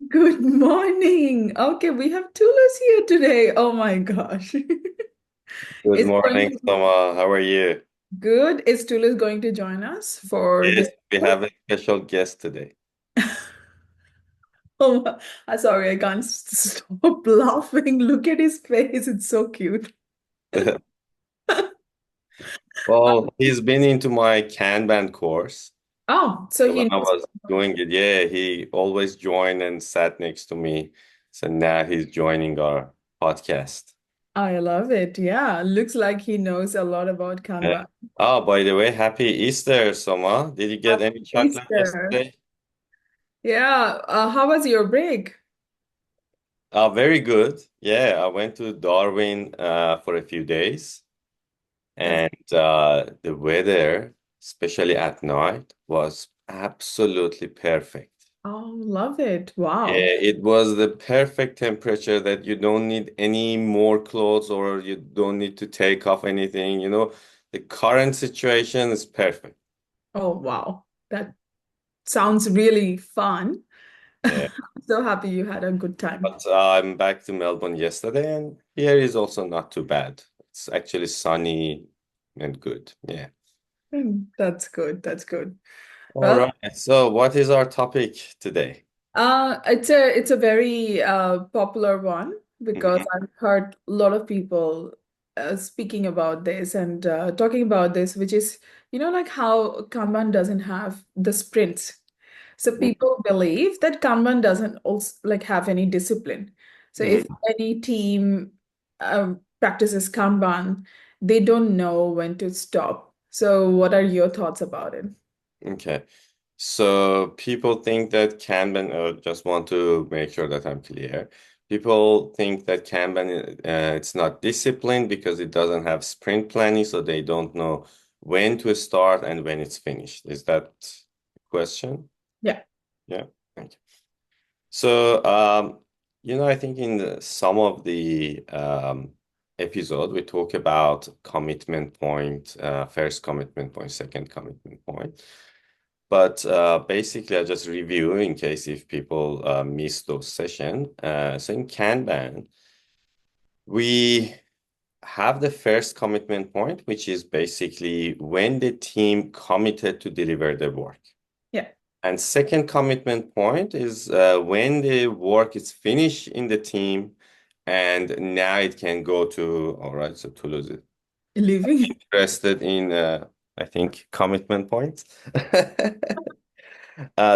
Good morning. Okay, we have Tulis here today. Oh my gosh. Good Is going morning, to be Soma. How are you? good. Is Tulis going to join us for Yes, this we call? have a special guest today. Oh, sorry, I can't stop laughing. Look at his face. It's so cute. Well, he's been into my Kanban course. Oh, so So when he I knows. was doing it, yeah, he always joined and sat next to me. So now he's joining our podcast. I love it. Yeah, looks like he knows a lot about Yeah. Kanban. Oh, by the way, happy Easter, Soma. Did you get any Happy chocolate Easter. yesterday? Yeah, how was your break? Very good. Yeah, I went to Darwin for a few days. That's And the weather, especially at night, was absolutely perfect. Oh, love it. Yeah, Wow. it was the perfect temperature that you don't need any more clothes or you don't need to take off anything. The current situation is perfect. Oh, wow. That sounds really fun. Yeah, So happy you had a good time. but I'm back to Melbourne yesterday, and here is also not too bad. It's actually sunny and good. Yeah. That's good. That's good. All Well, right. So, what is our topic today? it's a very popular one because Mhm. I've heard a lot of people speaking about this and talking about this, which is, like how Kanban doesn't have the sprints. So people believe that Kanban doesn't also like have any discipline. So if Mhm. any team practices Kanban, they don't know when to stop. So what are your thoughts about it? Okay. So people think that Kanban, just want to make sure that I'm clear. People think that Kanban, it's not disciplined because it doesn't have sprint planning, so they don't know when to start and when it's finished. Is that the question? Yeah. Yeah. Thank you. So, I think in some of the episode, we talk about commitment point, first commitment point, second commitment point. But basically, I just review in case if people miss those sessions. So in Kanban, we have the first commitment point, which is basically when the team committed to deliver the work. Yeah. And second commitment point is when the work is finished in the team and now it can go to, all right, so Toulouse is Living. interested in, I think, commitment points.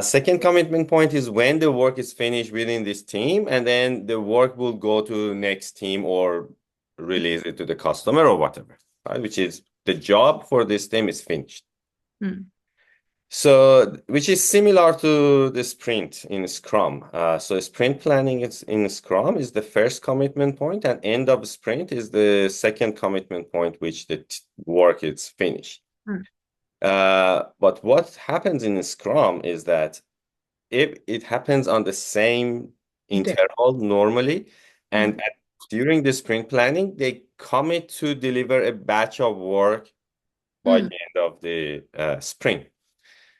Second commitment point is when the work is finished within this team, and then the work will go to next team or release it to the customer or whatever, right? Which is the job for this team is finished. Hmm. So, which is similar to the sprint in Scrum. So, sprint planning is in Scrum is the first commitment point, and end of sprint is the second commitment point, which the work is finished. Hmm. But what happens in Scrum is that if it happens on the same Day. interval normally, Hmm. and during the sprint planning, they commit to deliver a batch of work by Hmm. the end of the sprint.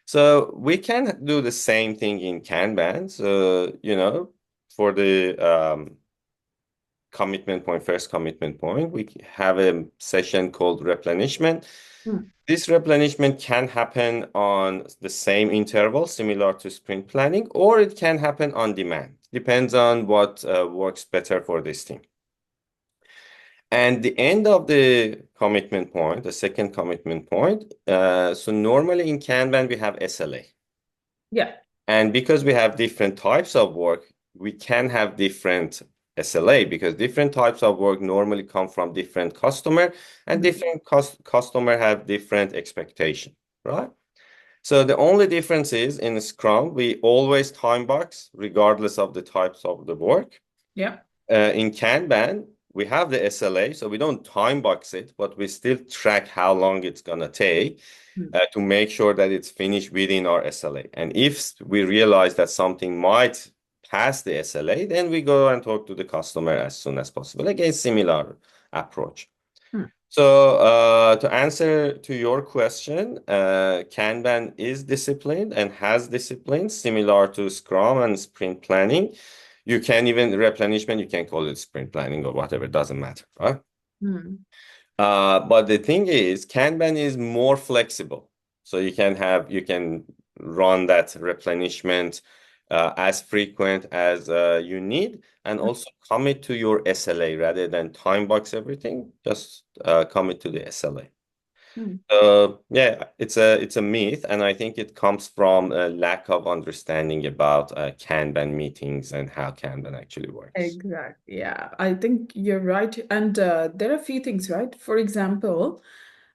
So we can do the same thing in Kanban. So, for the commitment point, first commitment point, we have a session called replenishment. Hmm. This replenishment can happen on the same interval, similar to sprint planning, or it can happen on demand. Depends on what works better for this team. And the end of the commitment point, the second commitment point, so normally in Kanban, we have SLA. Yeah. And because we have different types of work, we can have different SLA because different types of work normally come from different customer and Hmm. different customer have different expectation, right? So the only difference is in Scrum, we always time box regardless of the types of the work. Yeah. In Kanban, we have the SLA, so we don't time box it, but we still track how long it's gonna take Hmm. to make sure that it's finished within our SLA. And if we realize that something might pass the SLA, then we go and talk to the customer as soon as possible. Again, similar approach. Hmm. So, to answer to your question, Kanban is disciplined and has discipline similar to Scrum and sprint planning. You can even replenishment, you can call it sprint planning or whatever, it doesn't matter, right? Hmm. But the thing is, Kanban is more flexible. So you can run that replenishment as frequent as you need, and also commit to your SLA rather than time box everything. Just commit to the SLA. Hmm. Yeah, it's a myth, and I think it comes from a lack of understanding about Kanban meetings and how Kanban actually works. Exactly. Yeah, I think you're right. And there are a few things, right? For example,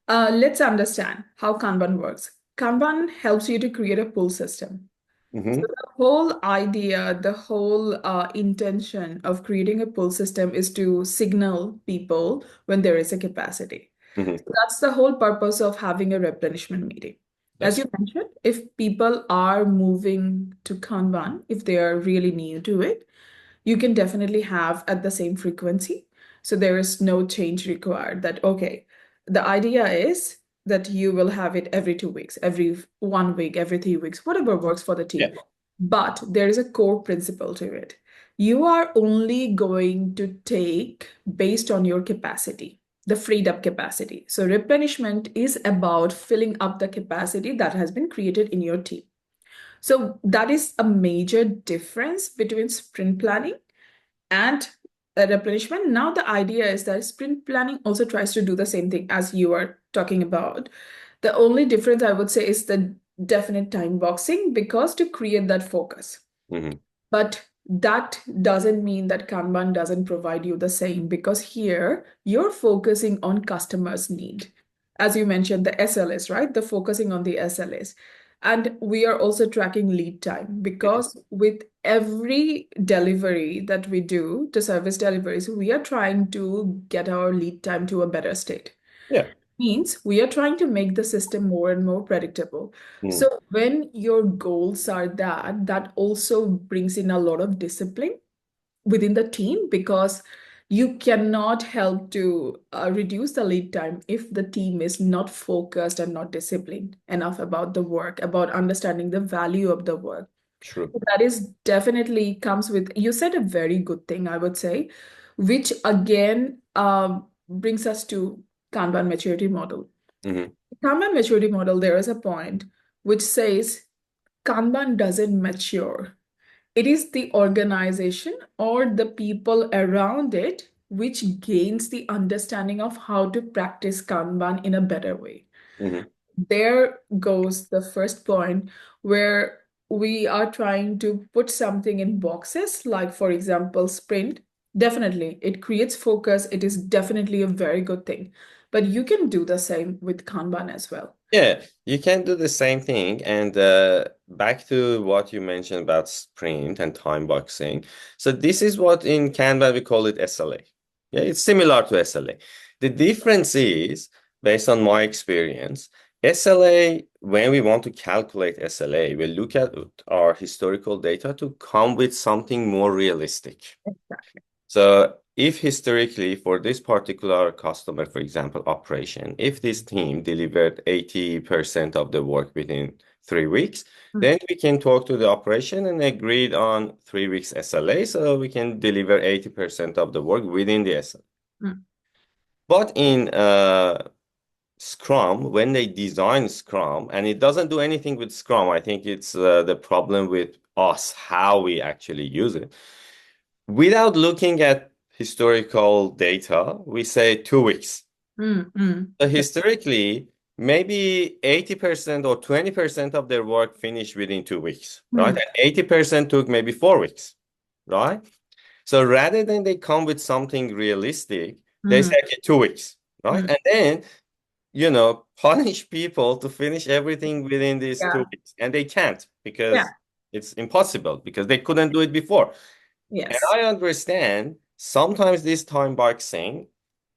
let's understand how Kanban works. Kanban helps you to create a pull system. So Mm-hmm, the whole idea, the whole intention of creating a pull system is to signal people when there is a capacity. mm-hmm. So that's the whole purpose of having a replenishment meeting. As That's you mentioned, if people are moving to Kanban, if they are really new to it, you can definitely have at the same frequency. So there is no change required that, okay, the idea is that you will have it every 2 weeks, every 1 week, every 3 weeks, whatever works for the yeah. team. But there is a core principle to it. You are only going to take based on your capacity, the freed up capacity. So replenishment is about filling up the capacity that has been created in your team. So that is a major difference between sprint planning and replenishment. Now, the idea is that sprint planning also tries to do the same thing as you are talking about. The only difference I would say is the definite time boxing because to create that focus. Mm-hmm. But that doesn't mean that Kanban doesn't provide you the same because here you're focusing on customers' need. As you mentioned, the SLS, right? The focusing on the SLS. And we are also tracking lead time because with every delivery that we do to service deliveries, we are trying to get our lead time to a better state. Yeah. Means we are trying to make the system more and more predictable. Mm, So when your goals are that, that also brings in a lot of discipline within the team because you cannot help to reduce the lead time if the team is not focused and not disciplined enough about the work, about understanding the value of the work. true. That is definitely comes with, you said a very good thing, I would say, which again brings us to Kanban maturity model. Mm-hmm. Kanban maturity model, there is a point which says Kanban doesn't mature. It is the organization or the people around it which gains the understanding of how to practice Kanban in a better way. Mm-hmm. There goes the first point where we are trying to put something in boxes, like, for example, sprint. Definitely, it creates focus. It is definitely a very good thing. But you can do the same with Kanban as well. Yeah, you can do the same thing. And back to what you mentioned about sprint and time boxing. So this is what in Kanban we call it SLA. Yeah, it's similar to SLA. The difference is, based on my experience, SLA, when we want to calculate SLA, we look at our historical data to come with something more realistic. So if historically for this particular customer, for example, operation, if this team delivered 80% of the work within 3 weeks, Mm, then we can talk to the operation and agreed on 3 weeks SLA so we can deliver 80% of the work within the SLA. mm, But in Scrum, when they design Scrum, and it doesn't do anything with Scrum, I think it's the problem with us, how we actually use it. Without looking at historical data, we say 2 weeks. mm, mm. So historically, maybe 80% or 20% of their work finished within 2 weeks, right? Mm, And 80% took maybe 4 weeks, right? So rather than they come with something realistic, they mm, say, okay, 2 weeks, right? mm. And then, punish people to finish everything within these two Yeah. weeks. And they can't Yeah. because it's impossible because they couldn't do it before. And Yes. I understand sometimes this time boxing,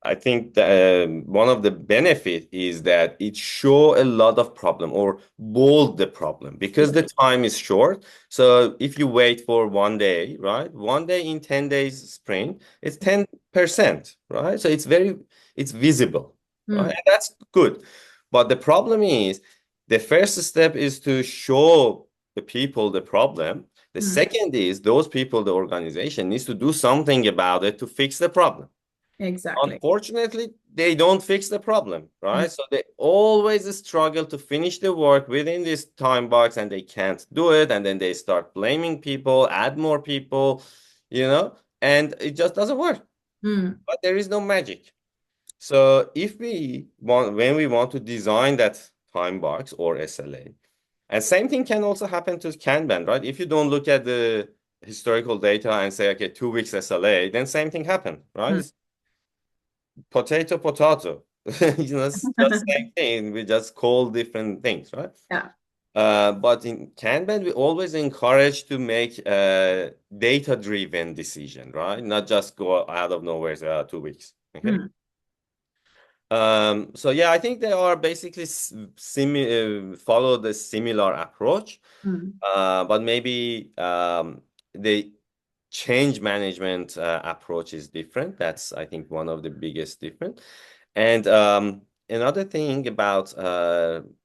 I think that one of the benefit is that it show a lot of problem or bold the problem because the time is short. So if you wait for one day, right? One day in 10 days sprint, it's 10%, right? So it's visible. right? Mm, And that's good. But the problem is the first step is to show the people the problem. The mm, second is those people, the organization needs to do something about it to fix the problem. exactly. Unfortunately, they don't fix the problem, Mm, right? So they always struggle to finish the work within this time box and they can't do it. And then they start blaming people, add more people, and it just doesn't work. mm, But there is no magic. So when we want to design that time box or SLA, and same thing can also happen to Kanban, right? If you don't look at the historical data and say, okay, 2 weeks SLA, then same thing happen, right? mm. It's potato, potato. It's just same thing. We just call different things, right? Yeah. But in Kanban, we always encourage to make a data-driven decision, right? Not just go out of nowhere, 2 weeks. Okay. Mm, So yeah, I think they are basically follow the similar approach, mm, but maybe the change management approach is different. That's, I think, one of the biggest difference. And another thing about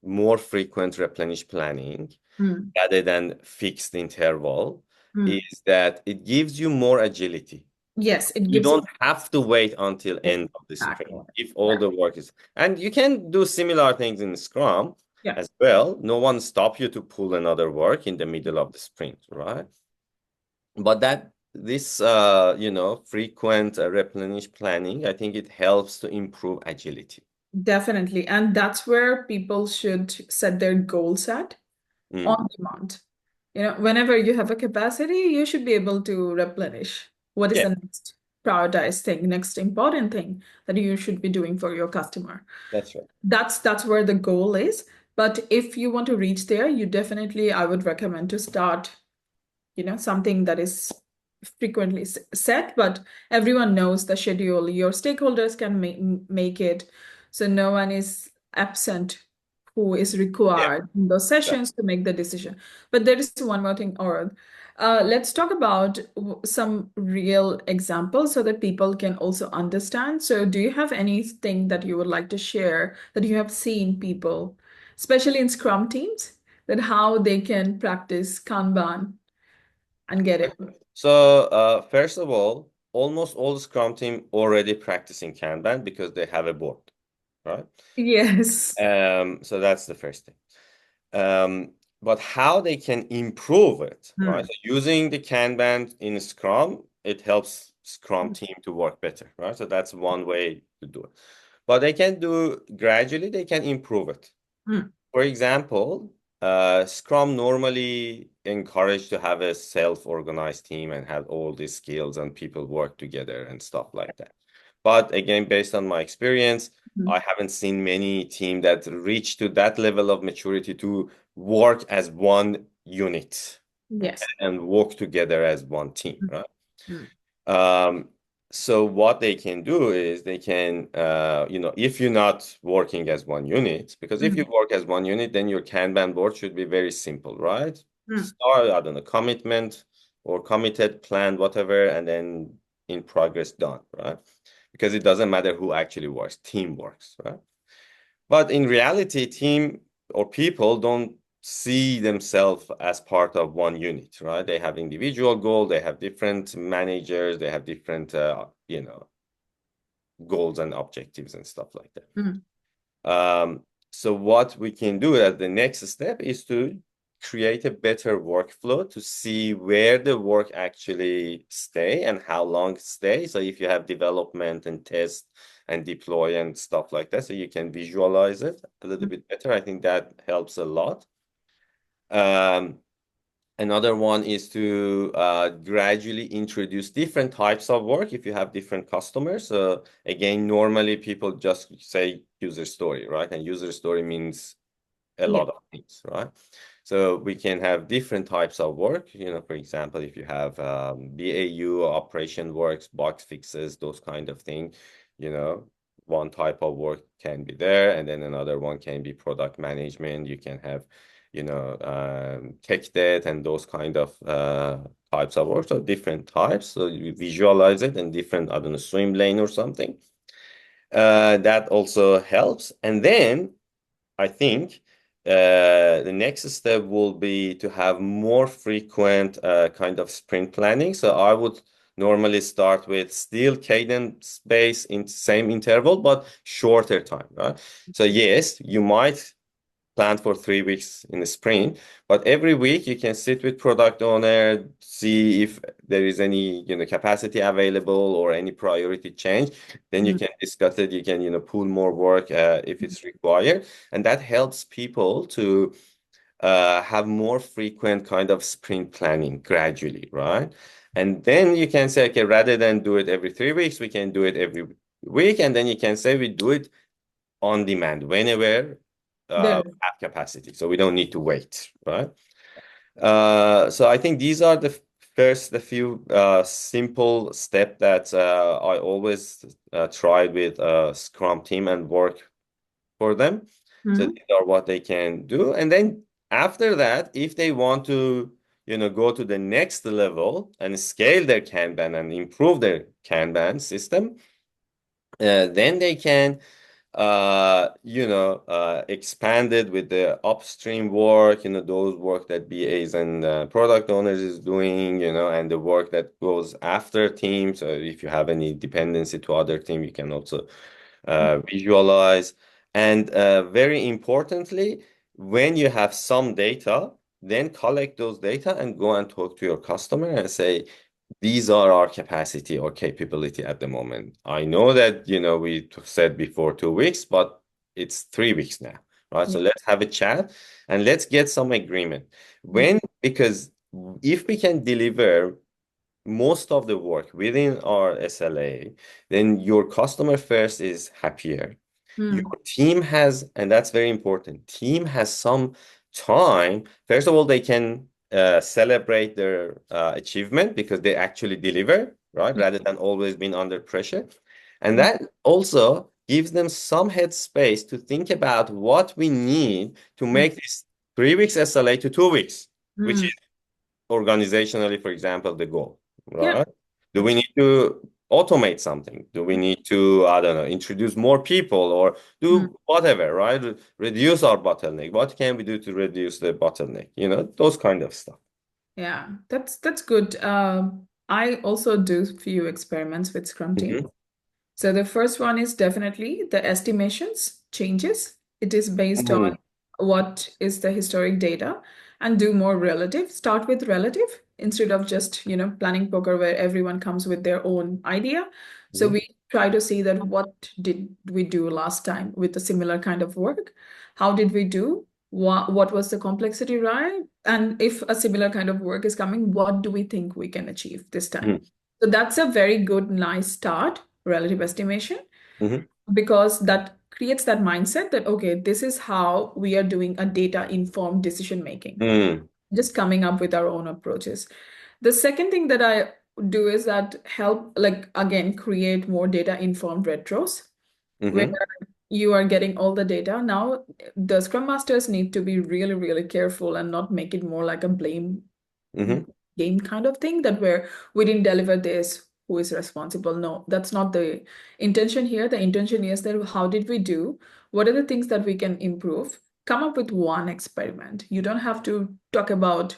more frequent replenish planning mm, rather than fixed interval mm. is that it gives you more agility. Yes, it You gives you don't have to wait until end of the sprint exactly. if all Yeah. the work is. And you can do similar things in Scrum Yeah. as well. No one stop you to pull another work in the middle of the sprint, right? But that this frequent replenish planning, I think it helps to improve agility. Definitely. And that's where people should set their goals at Mm, on demand. Whenever you have a capacity, you should be able to replenish. What is yeah, the next prioritized thing, next important thing that you should be doing for your customer? that's right. That's where the goal is. But if you want to reach there, you definitely, I would recommend to start something that is frequently set, but everyone knows the schedule. Your stakeholders can make it, so no one is absent who is Yeah, required in those right. sessions to make the decision. But there is one more thing, Aurel. Let's talk about some real examples so that people can also understand. So, do you have anything that you would like to share that you have seen people, especially in Scrum teams, that how they can practice Kanban and get it? So first of all, almost all the Scrum team already practicing Kanban because they have a board, right? Yes. So that's the first thing. But how they can improve it, right? Hmm. So using the Kanban in Scrum, it helps Scrum team to work better, right? So that's one way to do it. But they can do gradually, they can improve it. Hmm. For example, Scrum normally encourage to have a self-organized team and have all these skills and people work together and stuff like that. But again, based on my experience, Hmm. I haven't seen many team that reach to that level of maturity to work as one unit Yes. and work together as one team, Hmm. right? Hmm. Um, so what they can do is they can, if you're not working as one unit, because if you Hmm. work as one unit, then your Kanban board should be very simple, right? Hmm. Start, I don't know, commitment or committed, plan, whatever, and then in progress done, right? Because it doesn't matter who actually works, team works, right? But in reality, team or people don't see themselves as part of one unit, right? They have individual goals, they have different managers, they have different, goals and objectives and stuff like that. Hmm. So what we can do as the next step is to create a better workflow to see where the work actually stay and how long it stay. So if you have development and test and deploy and stuff like that, so you can visualize it a little bit better. I think that helps a lot. Um, Another one is to gradually introduce different types of work if you have different customers. So again, normally people just say user story, right? And user story means a Yeah. lot of things, right? So we can have different types of work. For example, if you have BAU, operation works, bug fixes, those kind of thing, you know, one type of work can be there, and then another one can be product management. You can have, tech debt and those kind of types of work. So different types. So you visualize it in different, I don't know, swim lane or something. That also helps. And then I think the next step will be to have more frequent kind of sprint planning. So I would normally start with still cadence based in same interval, but shorter time, right? So yes, you might planned for 3 weeks in the sprint, but every week you can sit with product owner, see if there is any, capacity available or any priority change. Then you Mm. can discuss it. You can, pull more work if it's required, and that helps people to have more frequent kind of sprint planning gradually, right? And then you can say, okay, rather than do it every 3 weeks, we can do it every week, and then you can say we do it on demand whenever There. we have capacity. So we don't need to wait, right? So I think these are the few simple steps that I always tried with Scrum team and work for them. So Mm. these are what they can do. And then after that, if they want to, go to the next level and scale their Kanban and improve their Kanban system, then they can expanded with the upstream work, those work that BAs and product owners is doing, and the work that goes after teams. So if you have any dependency to other team, you can also visualize. And very importantly, when you have some data, then collect those data and go and talk to your customer and say, these are our capacity or capability at the moment. I know that, we said before 2 weeks, but it's 3 weeks now, right? Yeah. So let's have a chat and let's get some agreement. Because if we can deliver most of the work within our SLA, then your customer first is happier. Your Mm. team has, and that's very important, team has some time. First of all, they can celebrate their achievement because they actually deliver, right? Yeah. Rather than always being under pressure. And Mm. that also gives them some headspace to think about what we need to Mm. make this 3 weeks SLA to 2 weeks, which is Mm. organizationally, for example, the goal, Yeah. right? Do we That's need to automate something? Do we need to, I don't know, introduce more people or mm. do whatever, right? Reduce our bottleneck. What can we do to reduce the bottleneck? Those kind of stuff. Yeah. That's good. I also do few experiments with Scrum team. Hmm. So the first one is definitely the estimations changes. It is based on Hmm. what is the historic data and do more relative. Start with relative instead of just, planning poker where everyone comes with their own idea. So Hmm. we try to see that what did we do last time with a similar kind of work? How did we do? What was the complexity, right? And if a similar kind of work is coming, what do we think we can achieve this time? So that's a very good, nice start, relative estimation, Hmm. because that creates that mindset that, okay, this is how we are doing a data informed decision making, Hmm. just coming up with our own approaches. The second thing that I do is that help, like, again, create more data informed retros where Hmm. you are getting all the data. Now, the Scrum Masters need to be really, really careful and not make it more like a blame Hmm. game kind of thing that where we didn't deliver this, who is responsible? No, that's not the intention here. The intention is that how did we do? What are the things that we can improve? Come up with one experiment. You don't have to talk about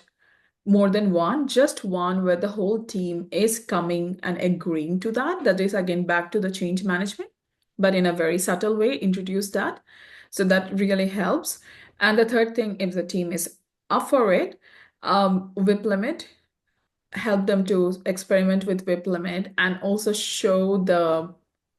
more than one, just one where the whole team is coming and agreeing to that. That is again back to the change management, but in a very subtle way, introduce that. So that really helps. And the third thing, if the team is up for it, WIP limit, help them to experiment with WIP limit and also show the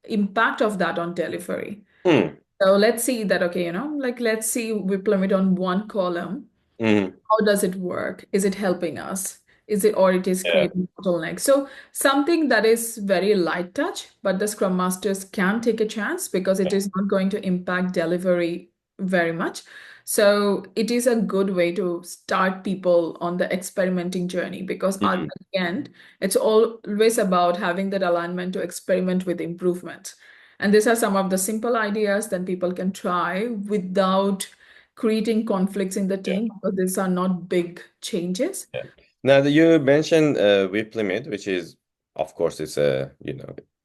impact of that on delivery. Hmm. So let's see that, okay, like let's see WIP limit on one column. Hmm. How does it work? Is it helping us? Is it, or it is Yeah. creating bottleneck? So something that is very light touch, but the Scrum Masters can take a chance because it is not going to impact delivery very much. So it is a good way to start people on the experimenting journey because at Hmm. the end, it's always about having that alignment to experiment with improvements. And these are some of the simple ideas that people can try without creating conflicts in the Yeah. team because these are not big changes. Yeah. Now that you mentioned WIP limit, which is, of course, it's a,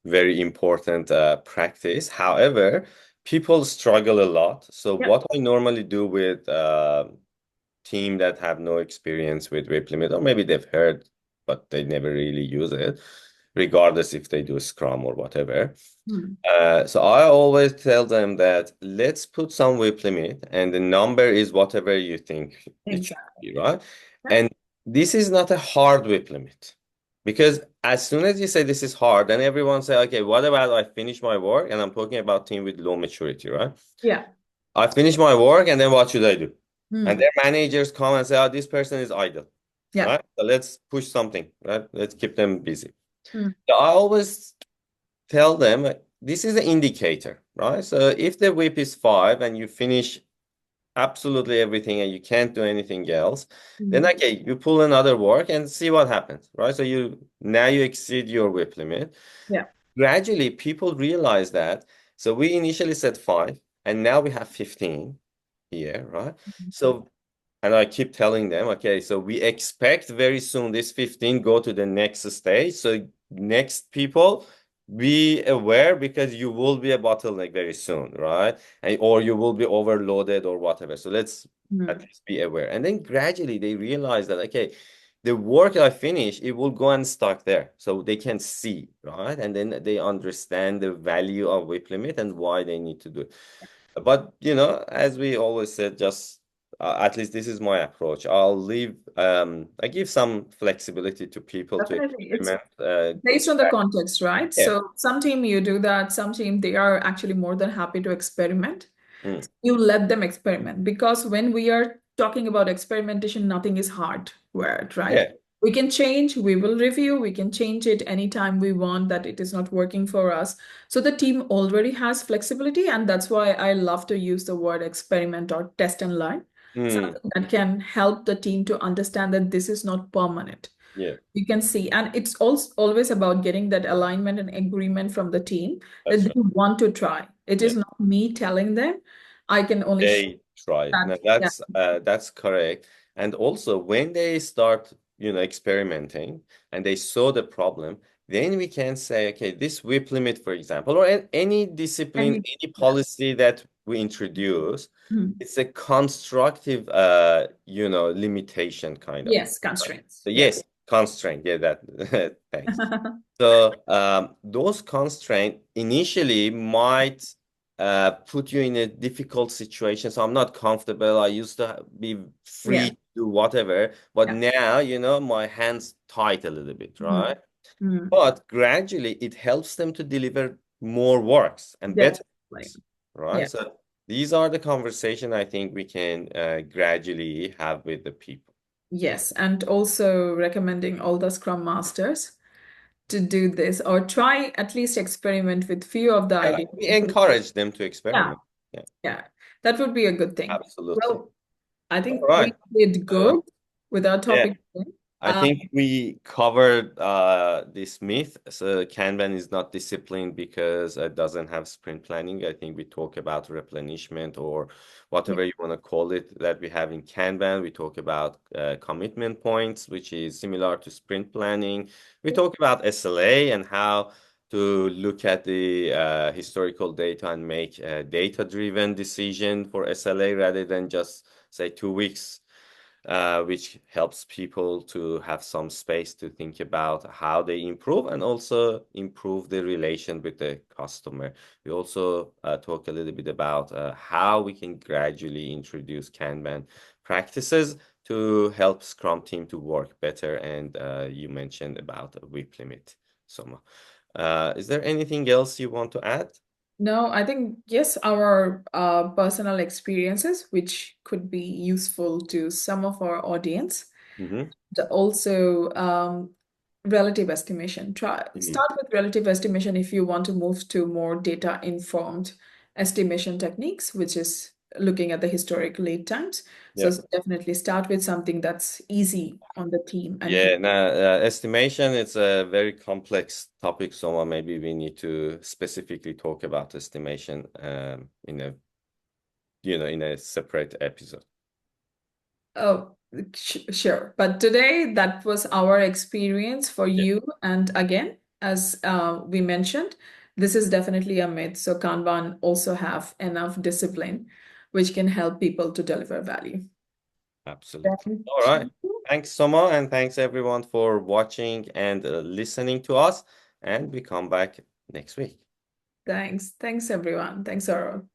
very important practice. However, people struggle a lot. So Yeah. what I normally do with team that have no experience with whip limit, or maybe they've heard, but they never really use it, regardless if they do Scrum or whatever. Hmm. So I always tell them that let's put some whip limit, and the number is whatever you think it should Exactly. be, right? Yeah. And this is not a hard whip limit. Because as soon as you say this is hard, then everyone say, okay, what about I finish my work? And I'm talking about team with low maturity, right? Yeah. I finish my work, and then what should I do? And Hmm. their managers come and say, oh, this person is idle, Yeah. right? So let's push something, right? Let's keep them busy. Hmm. So I always tell them this is an indicator, right? So if the whip is 5 and you finish absolutely everything and you can't do anything else, then Hmm. okay, you pull another work and see what happens, right? So you exceed your whip limit. Yeah. Gradually, people realize that. So we initially said 5, and now we have 15 here, right? So, and I keep telling them, okay, so we expect very soon this 15 go to the next stage. So next people, be aware because you will be a bottleneck very soon, right? Or you will be overloaded or whatever. So let's at Hmm. least be aware. And then gradually they realize that, okay, the work I finish, it will go and stuck there. So they can see, right? And then they understand the value of whip limit and why they need to do it. But as we always said, just at least this is my approach. I give some flexibility to people to Definitely. It's experiment. based on the context, right? Yeah. So some team you do that, some team they are actually more than happy to experiment. Mm. You let them experiment because when we are talking about experimentation, nothing is hard word, right? Yeah. We can change, we will review, we can change it anytime we want that it is not working for us. So the team already has flexibility, and that's why I love to use the word experiment or test and learn. Mm. Something that can help the team to understand that this is not permanent. Yeah. You can see, and it's also always about getting that alignment and agreement from the team that That's they right. want to try. It Yeah. is not me telling them. I can only show They try it. that. No, Yeah, that's correct. And also when they start, experimenting and they saw the problem, then we can say, okay, this whip limit, for example, or any discipline, and any yeah. policy that we introduce, Mhm. it's a constructive, limitation kind of. Yes, constraints. So Yeah. yes, constraint. Yeah, that. Thanks. So those constraints initially might put you in a difficult situation. So I'm not comfortable. I used to be Yeah. free to do whatever, but Yeah. now, my hands tight a little bit, Mhm. right? Mhm. But gradually it helps them to deliver more works and better Definitely. works, right? Yeah. So these are the conversation I think we can gradually have with the people. Yes. And also recommending all the Scrum Masters to do this or try at least experiment with few of the Yeah, ideas. we encourage them to Yeah. experiment. Yeah, Yeah. That would be a good thing. absolutely. Well, I All think we right. did Uh, good with our yeah, topic today. I think we covered this myth. So Kanban is not disciplined because it doesn't have sprint planning. I think we talk about replenishment or Yeah. whatever you want to call it that we have in Kanban. We talk about commitment points, which is similar to sprint planning. We talk about SLA and how to look at the historical data and make a data-driven decision for SLA rather than just say 2 weeks, which helps people to have some space to think about how they improve and also improve the relation with the customer. We also talk a little bit about how we can gradually introduce Kanban practices to help Scrum team to work better. And you mentioned about a WIP limit, Soma. Is there anything else you want to add? No, I think yes, our personal experiences, which could be useful to some of our audience. Mm-hmm. Also, relative estimation. Mm-hmm. Start with relative estimation if you want to move to more data-informed estimation techniques, which is looking at the historic lead times. So Yeah. definitely start with something that's easy on the team and Yeah, now estimation, it's a very complex topic, so maybe we need to specifically talk about estimation in a separate episode. oh, sure. But today that was our experience for Yeah. you. And again. as we mentioned, this is definitely a myth. So Kanban also have enough discipline, which can help people to deliver value. Absolutely. Thank All right. you. Thanks, Soma, and thanks everyone for watching and listening to us. And we come back next week. Thanks. Thanks, everyone. Thanks, Oro.